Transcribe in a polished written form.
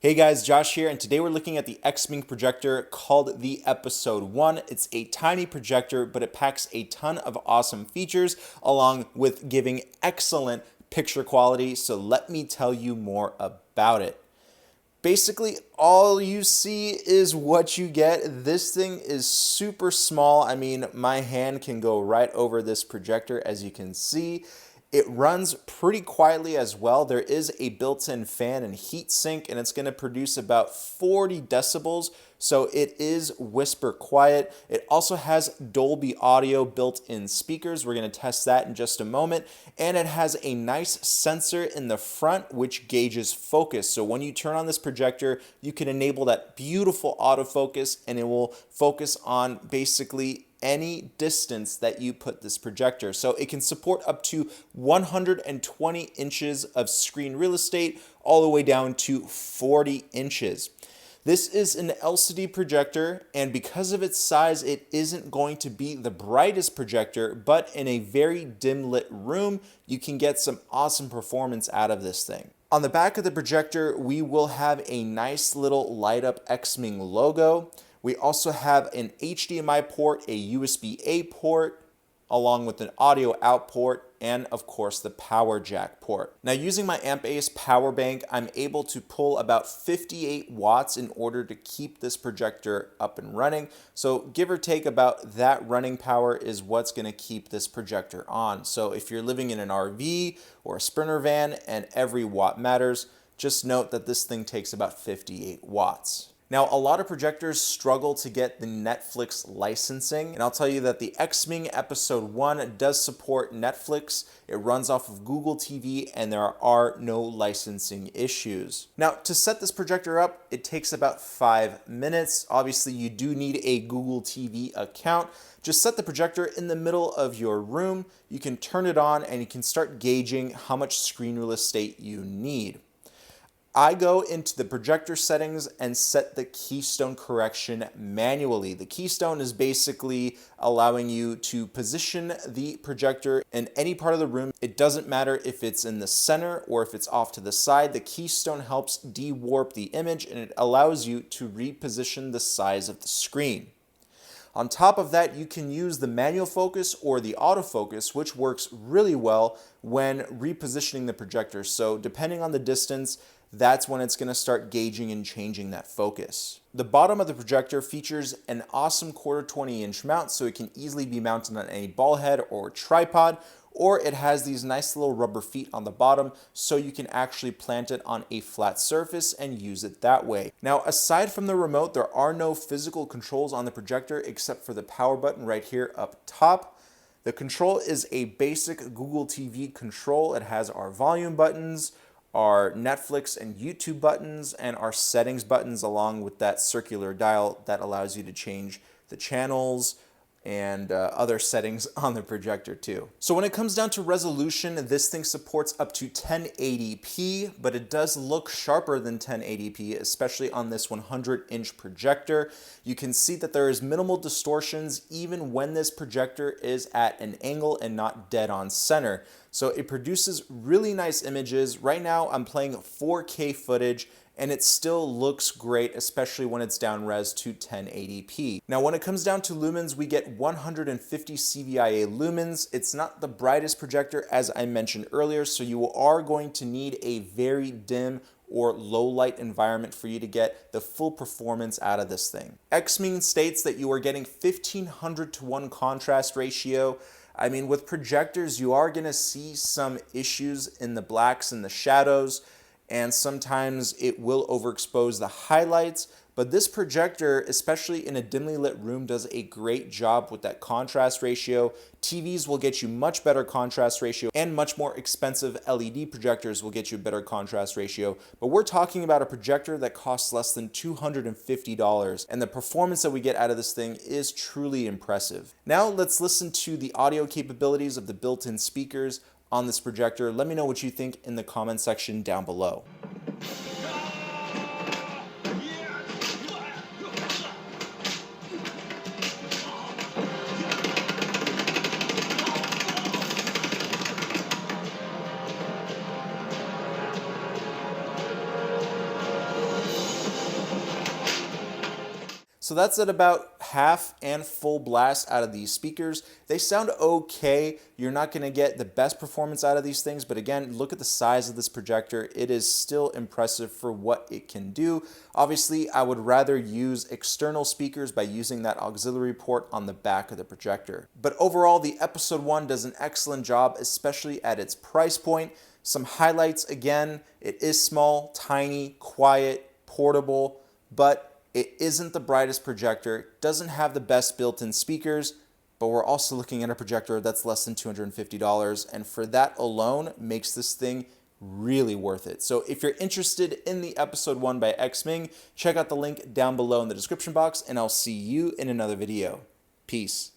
Hey guys, Josh here, and today we're looking at the Xming projector called the Episode 1. It's a tiny projector, but it packs a ton of awesome features along with giving excellent picture quality, so let me tell you more about it. Basically, all you see is what you get. This thing is super small. I mean, my hand can go right over this projector, as you can see. It runs pretty quietly as well. There is a built-in fan and heat sink, and it's going to produce about 40 decibels, so it is whisper quiet. It also has Dolby audio built-in speakers. We're going to test that in just a moment. And it has a nice sensor in the front which gauges focus. So when you turn on this projector, you can enable that beautiful autofocus, and it will focus on basically any distance that you put this projector. So it can support up to 120 inches of screen real estate all the way down to 40 inches. This is an LCD projector, and because of its size, it isn't going to be the brightest projector, but in a very dim lit room, you can get some awesome performance out of this thing. On the back of the projector, we will have a nice little light up Xming logo. We also have an HDMI port, a USB-A port, along with an audio out port, and of course the power jack port. Now, using my AmpAce power bank, I'm able to pull about 58 watts in order to keep this projector up and running. So give or take, about that running power is what's gonna keep this projector on. So if you're living in an RV or a Sprinter van and every watt matters, just note that this thing takes about 58 watts. Now, a lot of projectors struggle to get the Netflix licensing, and I'll tell you that the Xming Episode 1 does support Netflix. It runs off of Google TV, and there are no licensing issues. Now, to set this projector up, it takes about 5 minutes. Obviously, you do need a Google TV account. Just set the projector in the middle of your room. You can turn it on, and you can start gauging how much screen real estate you need. I go into the projector settings and set the keystone correction manually. The keystone is basically allowing you to position the projector in any part of the room. It doesn't matter if it's in the center or if it's off to the side. The keystone helps de-warp the image, and it allows you to reposition the size of the screen. On top of that, you can use the manual focus or the autofocus, which works really well when repositioning the projector. So depending on the distance, that's when it's going to start gauging and changing that focus. The bottom of the projector features an awesome 1/4 20-inch mount, so it can easily be mounted on any ball head or tripod, or it has these nice little rubber feet on the bottom, so you can actually plant it on a flat surface and use it that way. Now, aside from the remote, there are no physical controls on the projector except for the power button right here up top. The control is a basic Google TV control. It has our volume buttons, our Netflix and YouTube buttons, and our settings buttons, along with that circular dial that allows you to change the channels and other settings on the projector too. So when it comes down to resolution, this thing supports up to 1080p, but it does look sharper than 1080p, especially on this 100-inch projector. You can see that there is minimal distortions even when this projector is at an angle and not dead on center. So it produces really nice images. Right now I'm playing 4K footage, and it still looks great, especially when it's down res to 1080p. Now, when it comes down to lumens, we get 150 CVIA lumens. It's not the brightest projector, as I mentioned earlier, so you are going to need a very dim or low light environment for you to get the full performance out of this thing. Xming states that you are getting 1500 to 1 contrast ratio. I mean, with projectors, you are gonna see some issues in the blacks and the shadows, and sometimes it will overexpose the highlights, but this projector, especially in a dimly lit room, does a great job with that contrast ratio. TVs will get you much better contrast ratio, and much more expensive LED projectors will get you a better contrast ratio, but we're talking about a projector that costs less than $250, and the performance that we get out of this thing is truly impressive. Now let's listen to the audio capabilities of the built-in speakers on this projector. Let me know what you think in the comment section down below. So that's at about half and full blast out of these speakers. They sound okay. You're not going to get the best performance out of these things, but again, look at the size of this projector. It is still impressive for what it can do. Obviously, I would rather use external speakers by using that auxiliary port on the back of the projector. But overall, the Episode 1 does an excellent job, especially at its price point. Some highlights, again, it is small, tiny, quiet, portable, but it isn't the brightest projector, doesn't have the best built-in speakers, but we're also looking at a projector that's less than $250, and for that alone makes this thing really worth it. So if you're interested in the Episode 1 by Xming, check out the link down below in the description box, and I'll see you in another video. Peace.